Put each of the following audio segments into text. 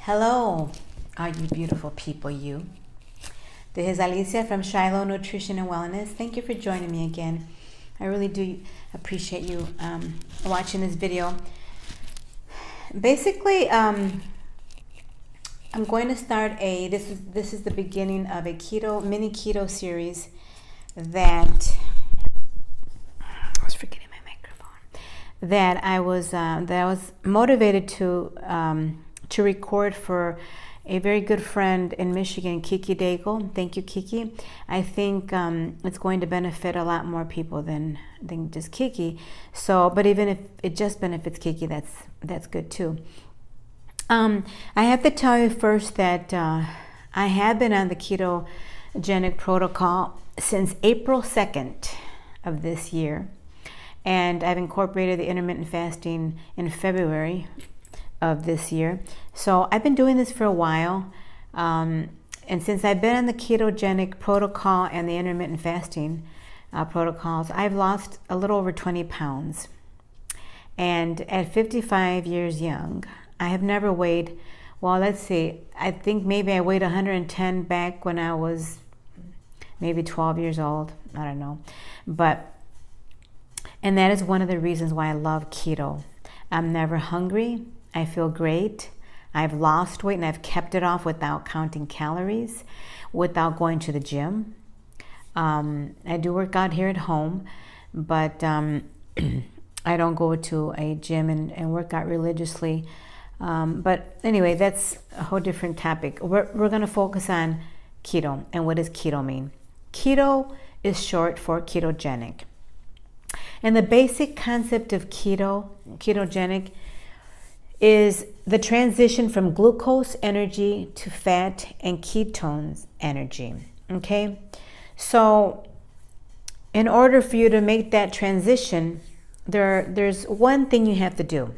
Hello, all you beautiful people, you. This is Alicia from Shiloh Nutrition and Wellness. Thank you for joining me again. I really do appreciate you watching this video. Basically, I'm going to start this is the beginning of a mini keto series that I was forgetting my microphone. That I was motivated to record for a very good friend in Michigan, Kiki Daigle. Thank you, Kiki. I think it's going to benefit a lot more people than just Kiki. So, but even if it just benefits Kiki, that's good too. I have to tell you first that I have been on the ketogenic protocol since April 2nd of this year. And I've incorporated the intermittent fasting in February of this year. So I've been doing this for a while. And since I've been on the ketogenic protocol and the intermittent fasting protocols, I've lost a little over 20 pounds. And at 55 years young, I have never weighed, well, let's see, I think maybe I weighed 110 back when I was maybe 12 years old. I don't know. And that is one of the reasons why I love keto. I'm never hungry. I feel great. I've lost weight and I've kept it off without counting calories, without going to the gym. I do work out here at home, but I don't go to a gym and work out religiously. But anyway, that's a whole different topic. We're going to focus on keto. And what does keto mean? Keto is short for ketogenic. And the basic concept of ketogenic, is the transition from glucose energy to fat and ketones energy. Okay? So in order for you to make that transition, there's one thing you have to do.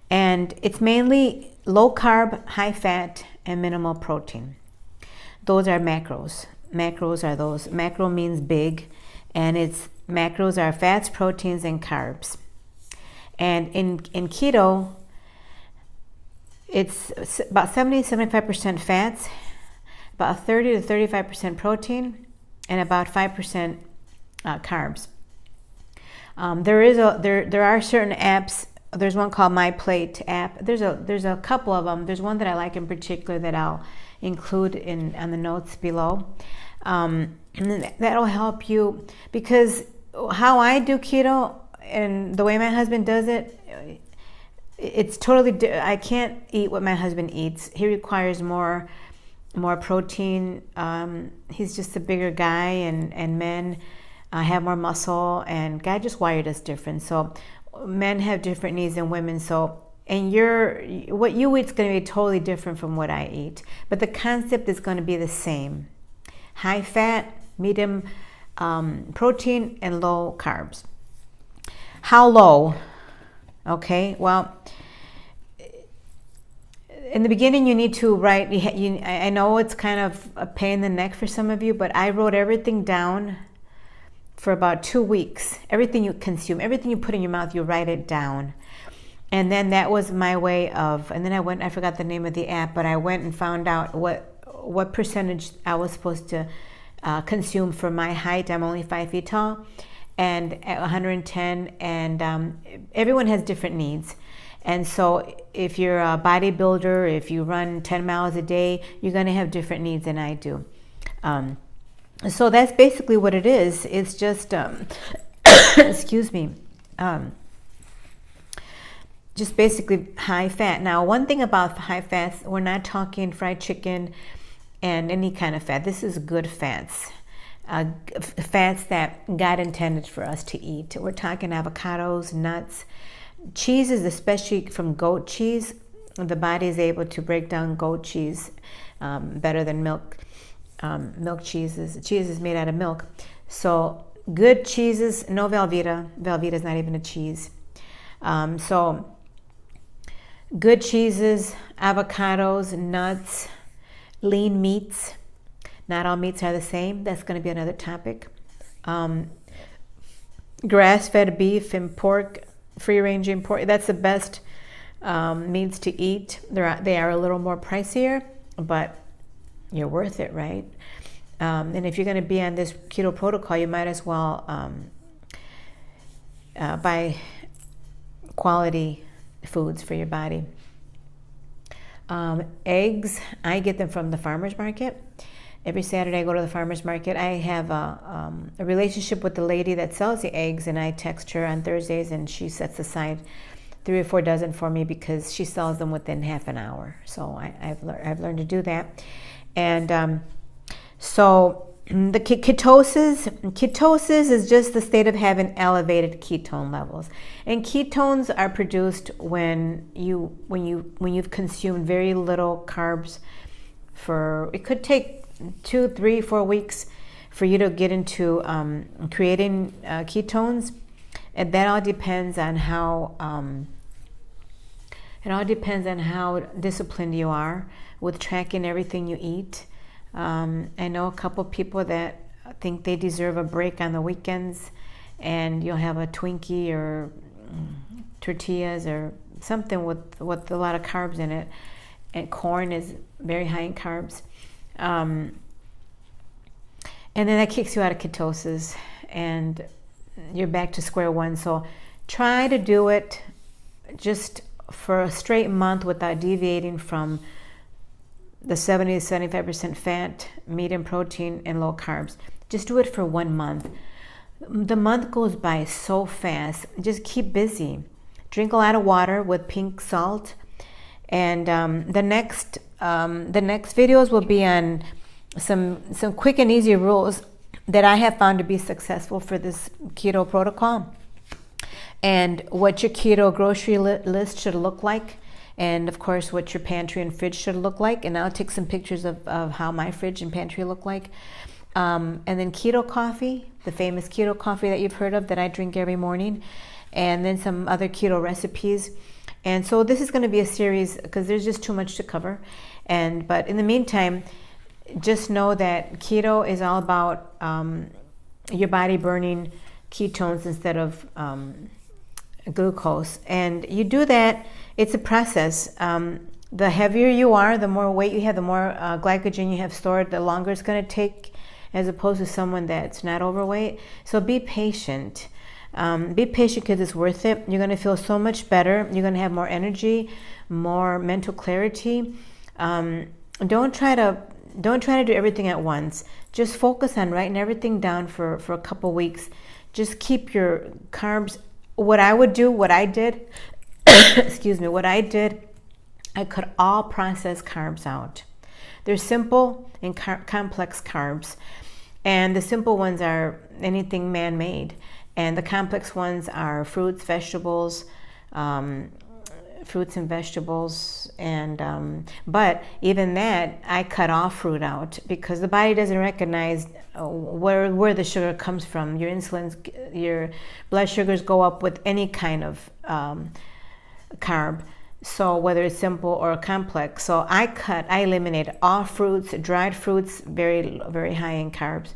And it's mainly low carb, high fat, and minimal protein. Those are macros. Macros are those. Macro means big, and macros are fats, proteins, and carbs. And in keto, it's about 70-75% fats, about 30 to 35% protein, and about 5% carbs. There are certain apps. There's one called My Plate app. There's a couple of them. There's one that I like in particular that I'll include on the notes below. And that'll help you, because how I do keto and the way my husband does it, it's totally I can't eat what my husband eats. He requires more protein. He's just a bigger guy, and men have more muscle, and God just wired us different. So men have different needs than women. So what you eat is going to be totally different from what I eat, but the concept is going to be the same: high fat, medium protein, and low carbs. How low? Okay, well, in the beginning you need to write, I know it's kind of a pain in the neck for some of you, but I wrote everything down for about 2 weeks. Everything you consume, everything you put in your mouth, you write it down. And then that was my way of, and then I forgot the name of the app, but I went and found out what percentage I was supposed to consume for my height. I'm only 5 feet tall. And at 110, and everyone has different needs. And so if you're a bodybuilder, if you run 10 miles a day, you're going to have different needs than I do. So that's basically what it is. It's just, excuse me, just basically high fat. Now, one thing about high fats, we're not talking fried chicken and any kind of fat. This is good fats. Fats that God intended for us to eat. We're talking avocados, nuts, cheeses, especially from goat cheese. The body is able to break down goat cheese better than milk cheeses. Cheese is made out of milk. So good cheeses, no Velveeta. Velveeta is not even a cheese. So good cheeses, avocados, nuts, lean meats. Not all meats are the same. That's going to be another topic. Grass-fed beef and pork, free-ranging pork. That's the best meats to eat. They are a little more pricier, but you're worth it, right? And if you're going to be on this keto protocol, you might as well buy quality foods for your body. Eggs, I get them from the farmer's market. Every Saturday I go to the farmer's market. I have a relationship with the lady that sells the eggs, and I text her on Thursdays, and she sets aside 3 or 4 dozen for me because she sells them within half an hour. So I've learned to do that. And so the ketosis is just the state of having elevated ketone levels, and ketones are produced when you've consumed very little carbs. It could take 2, 3, 4 weeks for you to get into creating ketones, and that all depends on how disciplined you are with tracking everything you eat. I know a couple people that think they deserve a break on the weekends, and you'll have a Twinkie or tortillas or something with a lot of carbs in it, and corn is very high in carbs. And then that kicks you out of ketosis, and you're back to square one. So try to do it just for a straight month without deviating from the 70 to 75% fat, meat and protein, and low carbs. Just do it for 1 month. The month goes by so fast. Just keep busy. Drink a lot of water with pink salt. And the next videos will be on some quick and easy rules that I have found to be successful for this keto protocol, and what your keto grocery list should look like, and of course what your pantry and fridge should look like. And I'll take some pictures of how my fridge and pantry look like. And then keto coffee, the famous keto coffee that you've heard of that I drink every morning, and then some other keto recipes. And so this is going to be a series because there's just too much to cover. But in the meantime, just know that keto is all about your body burning ketones instead of glucose. And you do that, it's a process. The heavier you are, the more weight you have, the more glycogen you have stored, the longer it's going to take, as opposed to someone that's not overweight. So be patient. Be patient because it's worth it. You're going to feel so much better. You're going to have more energy, more mental clarity. Don't try to do everything at once. Just focus on writing everything down for a couple weeks. Just keep your carbs. What I did, I cut all processed carbs out. There's simple and complex carbs. And the simple ones are anything man-made. And the complex ones are fruits, vegetables, and but even that, I cut all fruit out because the body doesn't recognize where the sugar comes from. Your blood sugars go up with any kind of carb, so whether it's simple or complex. So I eliminated all fruits, dried fruits, very, very high in carbs.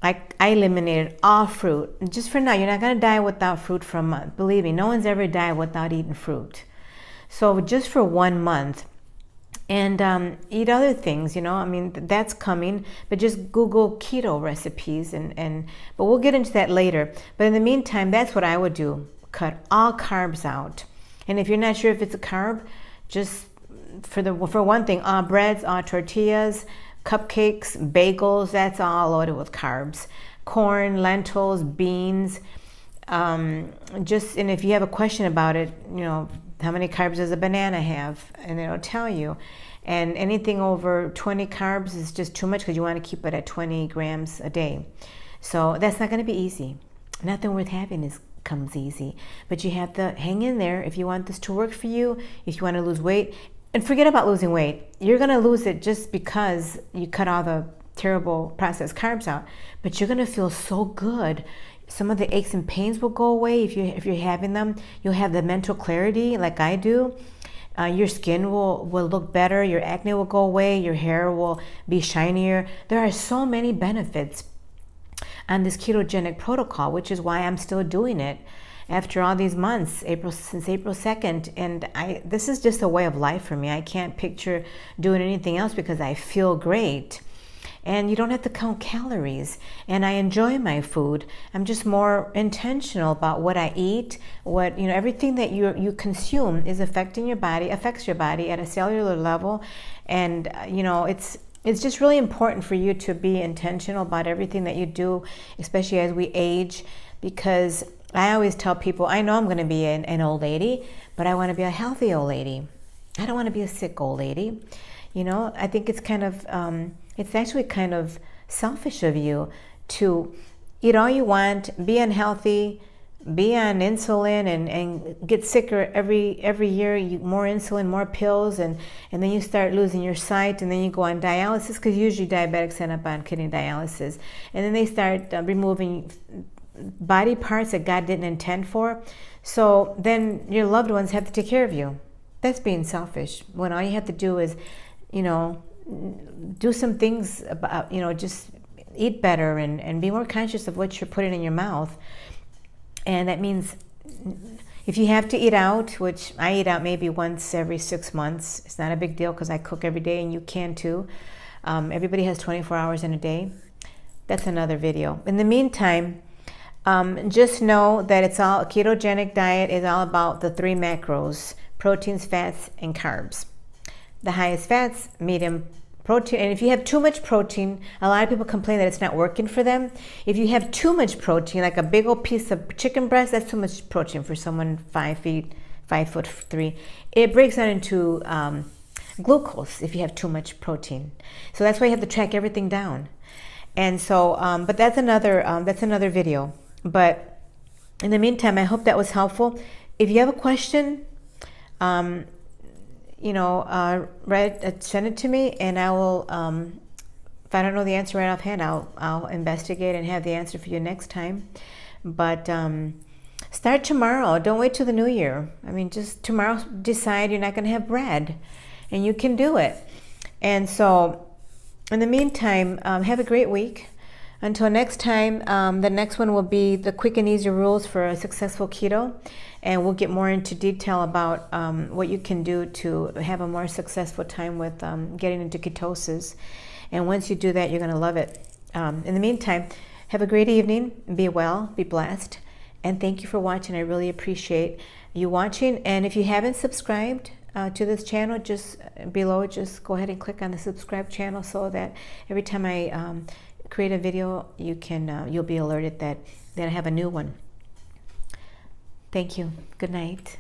I eliminated all fruit. Just for now, you're not going to die without fruit for a month. Believe me, no one's ever died without eating fruit. So just for 1 month. And eat other things, that's coming. But just Google keto recipes. But we'll get into that later. But in the meantime, that's what I would do. Cut all carbs out. And if you're not sure if it's a carb, just for one thing, all breads, all tortillas, cupcakes, bagels, that's all loaded with carbs. Corn, lentils, beans. And if you have a question about it, how many carbs does a banana have? And it'll tell you. And anything over 20 carbs is just too much because you want to keep it at 20 grams a day. So that's not going to be easy. Nothing worth having comes easy. But you have to hang in there if you want this to work for you, if you want to lose weight. And forget about losing weight. You're going to lose it just because you cut all the terrible processed carbs out. But you're going to feel so good. Some of the aches and pains will go away if you're having them. You'll have the mental clarity like I do. Your skin will look better. Your acne will go away. Your hair will be shinier. There are so many benefits on this ketogenic protocol, which is why I'm still doing it. after all these months, since April 2nd. And this is just a way of life for me. I can't picture doing anything else because I feel great. And you don't have to count calories. And I enjoy my food. I'm just more intentional about what I eat. What, everything that you consume is affects your body at a cellular level. And it's just really important for you to be intentional about everything that you do, especially as we age, because I always tell people, I know I'm going to be an old lady, but I want to be a healthy old lady. I don't want to be a sick old lady. I think it's it's actually kind of selfish of you to eat all you want, be unhealthy, be on insulin, and get sicker every year. More insulin, more pills, and then you start losing your sight, and then you go on dialysis, because usually diabetics end up on kidney dialysis, and then they start removing body parts that God didn't intend for. So then your loved ones have to take care of you. That's being selfish, when all you have to do is, do some things about, just eat better and be more conscious of what you're putting in your mouth. And that means if you have to eat out, which I eat out maybe once every 6 months, it's not a big deal because I cook every day and you can too. Everybody has 24 hours in a day. That's another video. In the meantime, just know that it's all a ketogenic diet is all about the 3 macros: proteins, fats, and carbs. The highest fats, medium protein. And if you have too much protein, a lot of people complain that it's not working for them. If you have too much protein, like a big old piece of chicken breast, that's too much protein for someone 5'3". It breaks down into glucose if you have too much protein. So that's why you have to track everything down. And so, but that's another video. But in the meantime, I hope that was helpful. If you have a question, send it to me, and I will, if I don't know the answer right offhand, I'll investigate and have the answer for you next time. But start tomorrow. Don't wait till the new year. Just tomorrow decide you're not going to have bread, and you can do it. And so in the meantime, have a great week. Until next time, the next one will be the quick and easy rules for a successful keto. And we'll get more into detail about what you can do to have a more successful time with getting into ketosis. And once you do that, you're going to love it. In the meantime, have a great evening. Be well, be blessed. And thank you for watching. I really appreciate you watching. And if you haven't subscribed to this channel, just below, just go ahead and click on the subscribe channel so that every time I create a video, you'll be alerted that I have a new one. Thank you. Good night.